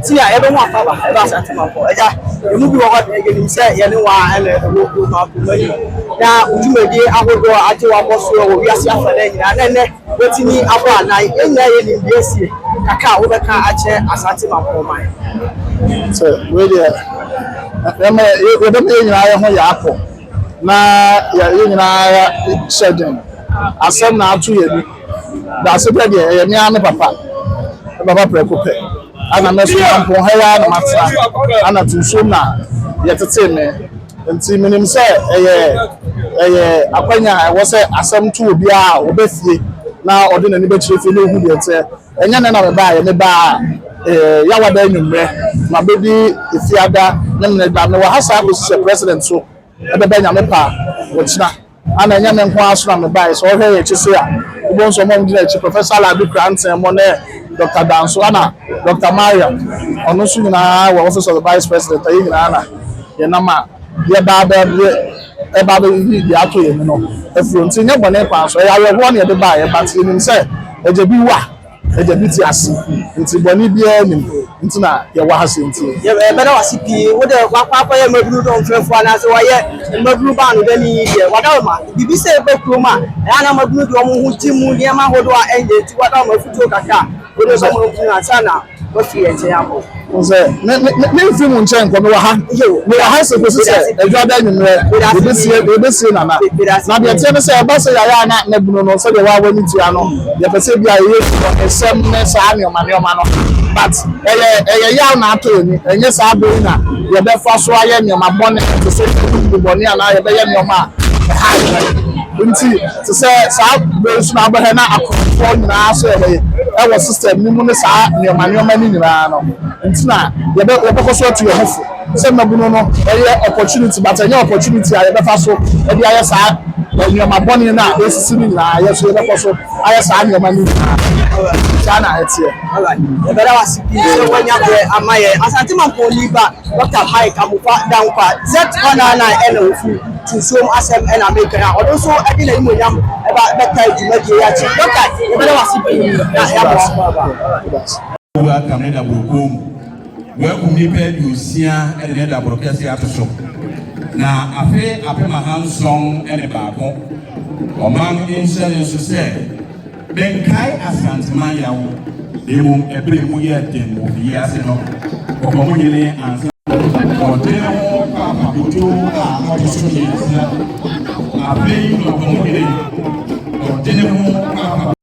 tia ebe mo afa ba ebe asante mapọ eja emu bi wo ho egenim se ye ne wa ele wo ma ko mani na ujumedi ahodo ate wa boso wo wiase afa na nyina na ne wetini abo anan enya ye ni biesie kaka wo beka ache asante mapọ man so we dey ema ye dem nyina ye ho ya akọ na ye nyina shedden asem na atu ye bi da se be dey ye mi ame papa prekope ana meso ampo haya na matra ana tunso na yetete me nti minim se eye akwanya wo se asem tu obi a obefie na ode na ni be chire fie na ohu de te enya na me ba ye me ba ya wada enumre ma bedi ifiada na me da me wa hasa ko se president so ebe be nya me pa wo china ana enya me nko aso na me ba so hwe ye chise a ubo nso mo ndina chi professor Labi Kranten mo ne Dr. Danso ana Dr. Maria ono su nyina wa office of the vice president ayi nyina na ye na ma ye ba yi ato ye no efro nti nye bone kwa so ya we ho na ye de ba ye ba ti nim se eje bi wa eje bi ti ase nti bone bi anim nti na ye wa hase nti ye be na wasi pi wo de kwa ye maburu don frefo ana se wa ye maburu ba no de ni ye wada ma bibi se be kuro ma ya na maburu de omo hu ti mu ne ma hodo a enye ti wada ma futo kaka wo de so mo na sana wo fi enje amo Nze me fi mu nche nko me wa ha se ko se ejo da nyumre we see na de tie ne se e ba se ya na na bunu no se de wa wani tia no ye pese bia ye esem ne sa ne o ma no but ya na ato ni enye sa do na ye be fa so aye ne ma bone to se bone ana ye be ye ne o ma ha nti to se sa be su na ba he na akofo nyina so ye e system ni mu ne sa ne o ma ni nyina no ntina ye be ko so to your hofu se mabuno no opportunity but any opportunity a ye be fa so e dia ye sa ni ma boni na esisi ni na ye so ye be ko so aye sa ni ma ni sana etie alright e be da wasipi se wanya ko amaye asante mampo liba Dr. Mike amufa dan kwa Z199 ene ofu tunsom asem ene america na odo so e na imo nyam e ba beta djumadi ya chi Dr. e be da wasipi na ya ba wa kameda burkom wa kumipe yusia ene da burkesi atoso na afi apema hanson ene baako oman insane so se benkai asantman yawo demum ebre mu ye dem obi ase no okomo nyele ansa odene ho papa kutu a otoso ni ase afi no okomo nyele odene ho papa